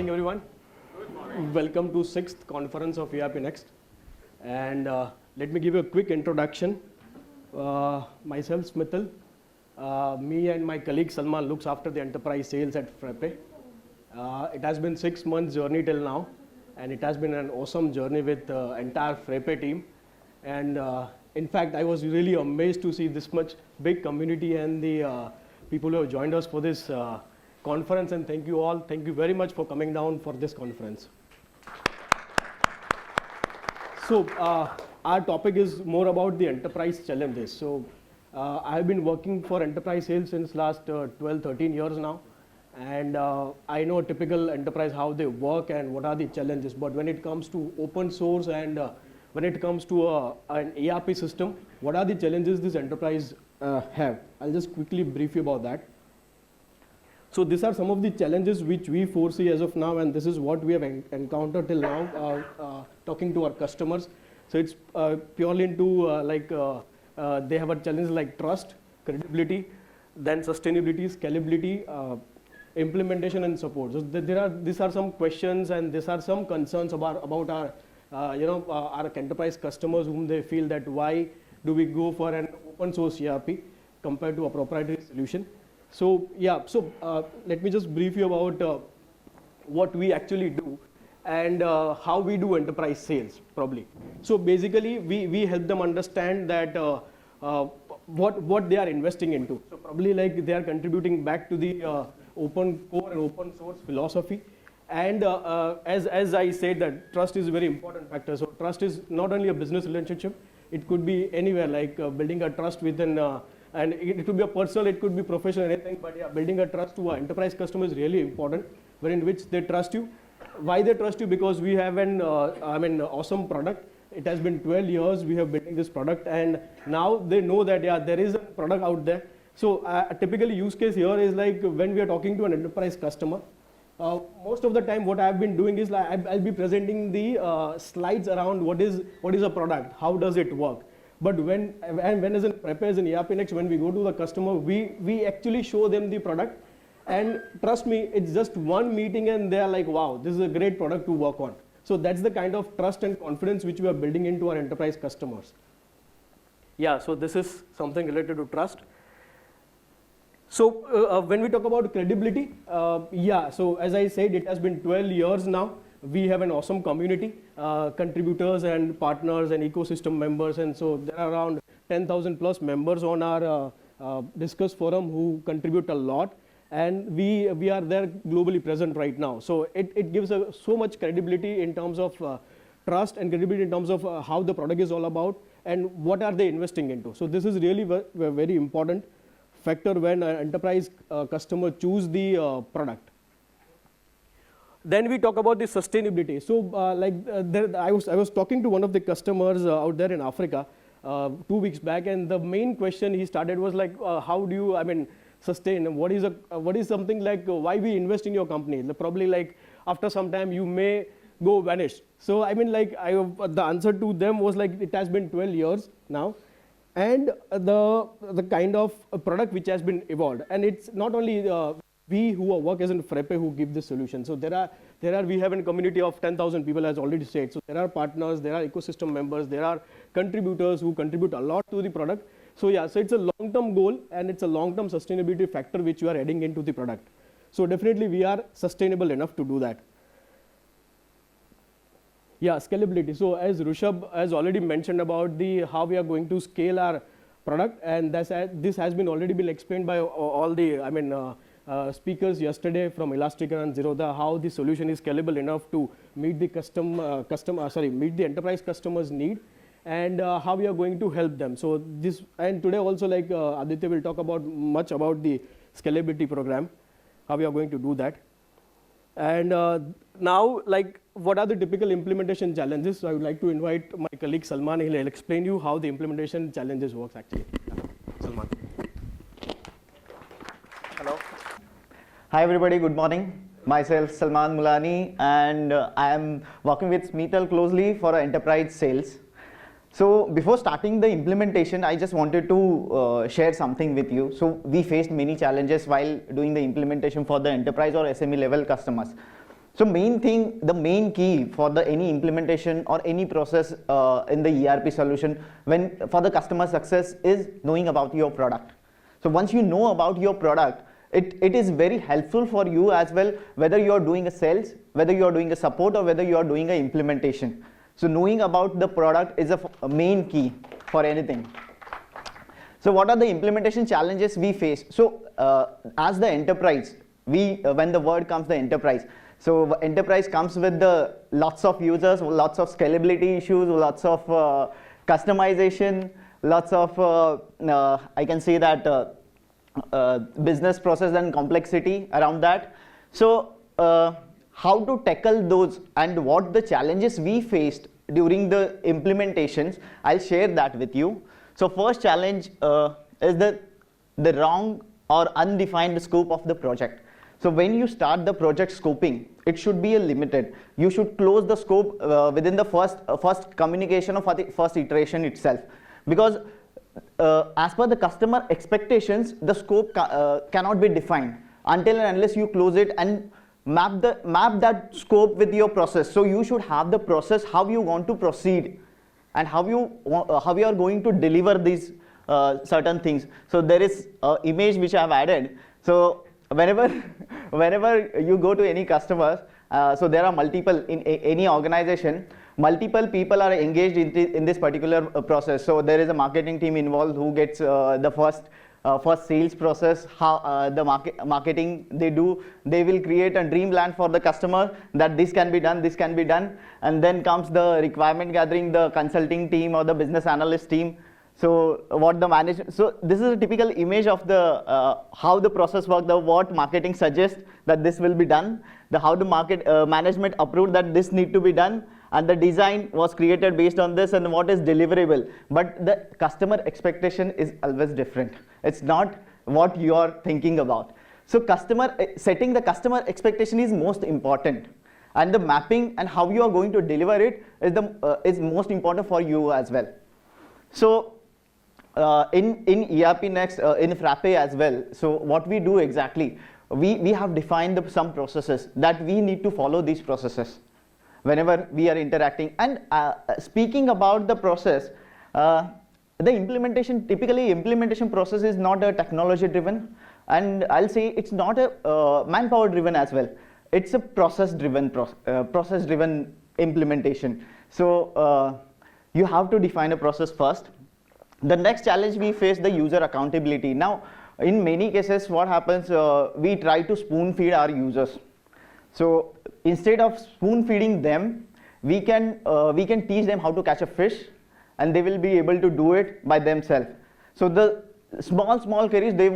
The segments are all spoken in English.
morning, everyone. Good morning. Welcome to 6th conference of ERP Next. And let me give you a quick introduction. Myself, Smital. Me and my colleague Salman looks after the enterprise sales at Frappe. It has been 6 months journey till now, and it has been an awesome journey with the entire Frappe team. And in fact, I was really amazed to see this much big community and the people who have joined us for this conference, and thank you all. Thank you very much for coming down for this conference. So our topic is more about the enterprise challenges. So I've been working for enterprise sales since last 12, 13 years now. And I know a typical enterprise, how they work and what are the challenges. But when it comes to open source and when it comes to an ERP system, what are the challenges this enterprise have? I'll just quickly brief you about that. So these are some of the challenges which we foresee as of now, and this is what we have encountered till now, talking to our customers. So it's purely into they have a challenge like trust, credibility, then sustainability, scalability, implementation and support. So these are some questions and these are some concerns about our our enterprise customers, whom they feel that why do we go for an open source ERP compared to a proprietary solution. So let me just brief you about what we actually do and how we do enterprise sales probably. So basically we help them understand that what they are investing into. So probably like they are contributing back to the open core and open source philosophy. And as I said, that trust is a very important factor. So trust is not only a business relationship, it could be anywhere, like building a trust within and it could be a personal, it could be professional, anything, but yeah, building a trust to an enterprise customer is really important, wherein which they trust you. Why they trust you? Because we have an awesome product. It has been 12 years we have building this product, and now they know that yeah, there is a product out there. So a typical use case here is like when we are talking to an enterprise customer, most of the time what I have been doing is like I'll be presenting the slides around what is a product, how does it work. But when as in Frappe, as in ERP Next, when we go to the customer, we actually show them the product, and trust me, it's just one meeting and they are like, wow, this is a great product to work on. So that's the kind of trust and confidence which we are building into our enterprise customers. Yeah, so this is something related to trust. So when we talk about credibility, so as I said, it has been 12 years now. We have an awesome community, contributors and partners and ecosystem members, and so there are around 10,000 plus members on our Discuss forum who contribute a lot, and we are there globally present right now. So it gives so much credibility in terms of trust and credibility in terms of how the product is all about and what are they investing into. So this is really very important factor when an enterprise customer choose the product. Then we talk about the sustainability. So I was talking to one of the customers out there in Africa 2 weeks back, and the main question he started was like, how do you, sustain? What is something like why we invest in your company? Probably like after some time you may go vanish. So the answer to them was like it has been 12 years now, and the kind of product which has been evolved, and it's not only we who work as in Frappe who give this solution. So we have a community of 10,000 people, as already said. So there are partners, there are ecosystem members, there are contributors who contribute a lot to the product. So yeah, so it's a long-term goal and it's a long-term sustainability factor which you are adding into the product. So definitely we are sustainable enough to do that. Yeah, scalability. So as Rishabh has already mentioned about how we are going to scale our product, and this has been already been explained by all the speakers yesterday from Elastica and Zerodha, how the solution is scalable enough to meet the meet the enterprise customers' need, and how we are going to help them. So this, and today also like Aditya will talk about much about the scalability program, how we are going to do that. And now, like, what are the typical implementation challenges? So I would like to invite my colleague Salman. He'll explain you how the implementation challenges works actually. Yeah. Salman. Hello. Hi everybody, good morning. Myself Salman Mulani, and I am working with Smital closely for enterprise sales. So before starting the implementation, I just wanted to share something with you. So we faced many challenges while doing the implementation for the enterprise or SME level customers. So the main key for any implementation or any process in the ERP solution for the customer success is knowing about your product. So once you know about your product, it is very helpful for you as well, whether you are doing a sales, whether you are doing a support, or whether you are doing a implementation. So knowing about the product is a main key for anything. So what are the implementation challenges we face? So as the enterprise, when the word comes the enterprise, so enterprise comes with the lots of users, lots of scalability issues, lots of customization, lots of I can say that business process and complexity around that. So how to tackle those and what the challenges we faced during the implementations, I'll share that with you. So first challenge is the wrong or undefined scope of the project. So when you start the project scoping, it should be limited. You should close the scope within the first communication of the first iteration itself, because as per the customer expectations, the scope cannot be defined until and unless you close it and map that scope with your process. So you should have the process, how you want to proceed and how you are going to deliver these certain things. So there is an image which I have added. So whenever you go to any customer, so there are multiple in any organization, multiple people are engaged in this particular process. So there is a marketing team involved who gets the first sales process, how the marketing they will create a dreamland for the customer that this can be done, and then comes the requirement gathering, the consulting team or the business analyst team. So so this is a typical image of the how the process works, what marketing suggests that this will be done, how the market management approved that this need to be done, and the design was created based on this and what is deliverable. But the customer expectation is always different. It's not what you are thinking about. So setting the customer expectation is most important, and the mapping and how you are going to deliver it is most important for you as well. So in ERP Next, in Frappe as well, so what we do exactly, we have defined some processes that we need to follow these processes whenever we are interacting. And speaking about the process, the implementation process is not a technology driven, and I'll say it's not a manpower driven as well. It's a process driven implementation. So you have to define a process first. The next challenge we face, the user accountability. Now in many cases what happens, we try to spoon feed our users. So instead of spoon feeding them, we can teach them how to catch a fish, and they will be able to do it by themselves. So the small queries, they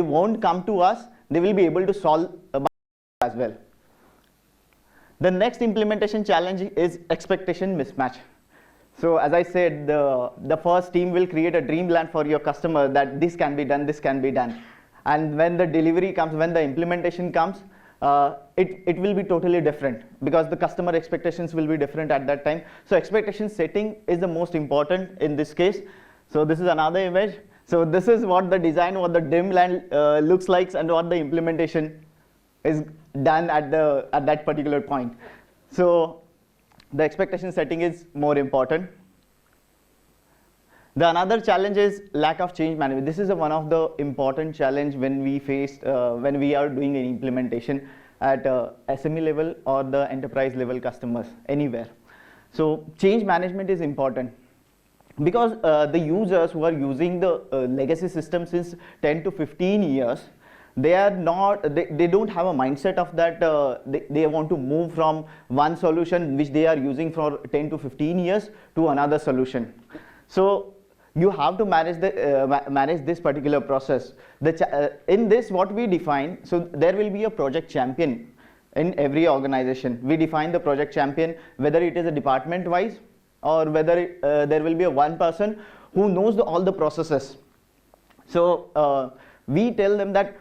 won't come to us, they will be able to solve as well. The next implementation challenge is expectation mismatch. So as I said, the first team will create a dreamland for your customer that this can be done, and when the delivery comes, when the implementation comes, it will be totally different, because the customer expectations will be different at that time. So expectation setting is the most important in this case. So this is another image. So this is what the design, what the dreamland looks like, and what the implementation is done at that particular point. So the expectation setting is more important. The another challenge is lack of change management. This is one of the important challenge when we face when we are doing an implementation at SME level or the enterprise level customers anywhere. So change management is important, because the users who are using the legacy system since 10 to 15 years, they don't have a mindset of that they want to move from one solution which they are using for 10 to 15 years to another solution. So you have to manage this particular process. In this, what we define, so there will be a project champion in every organization. We define the project champion, whether it is a department wise or whether there will be one person who knows all the processes. So we tell them that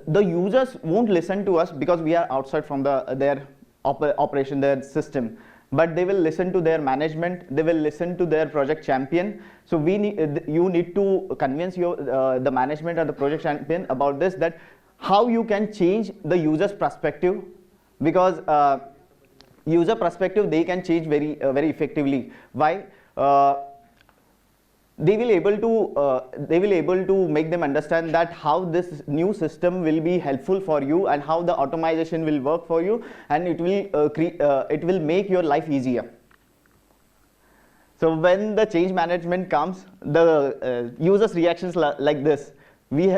the users won't listen to us because we are outside from their operation, their system, but they will listen to their management, they will listen to their project champion. So you need to convince the management or the project champion about this, that how you can change the user's perspective because user perspective they can change very effectively. Why? They will able to make them understand that how this new system will be helpful for you and how the automation will work for you, and it will make your life easier. So when the change management comes, the users reactions like this: we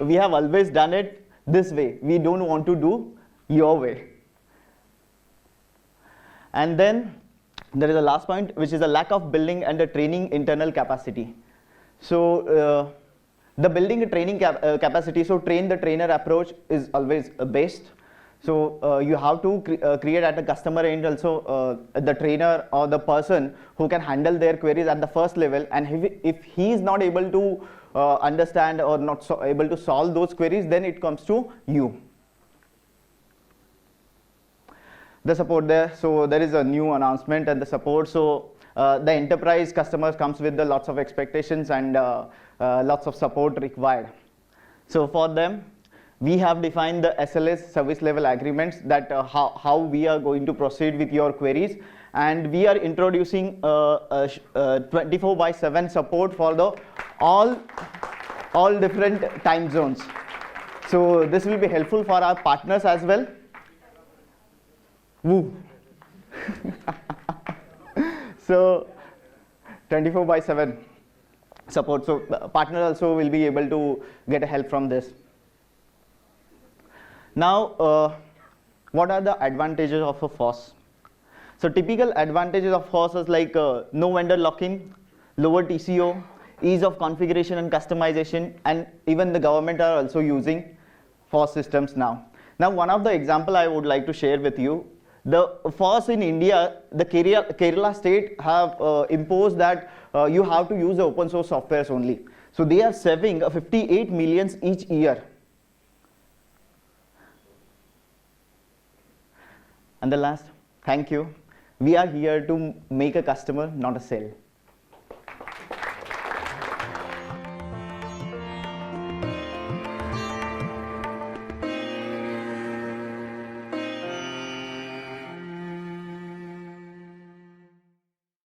we have always done it this way, we don't want to do your way. And then there is a last point, which is a lack of building and the training internal capacity. So the building a training capacity, so train the trainer approach is always best. So you have to create at the customer end also the trainer or the person who can handle their queries at the first level, and if he is not able to understand or not able to solve those queries, then it comes to you. The support there, so there is a new announcement and the support. So the enterprise customers comes with the lots of expectations and lots of support required. So for them, we have defined the SLAs, service level agreements, that how we are going to proceed with your queries, and we are introducing 24/7 support for the all different time zones. So this will be helpful for our partners as well. Woo. So 24/7 support, so partner also will be able to get help from this. Now what are the advantages of a FOSS? So typical advantages of FOSS is like no vendor lock-in, lower TCO, ease of configuration and customization, and even the government are also using FOSS systems now. Now one of the example I would like to share with you, the FOSS in India, the Kerala state have imposed that you have to use the open source softwares only. So they are saving 58 millions each year. And the last, thank you. We are here to make a customer, not a sale.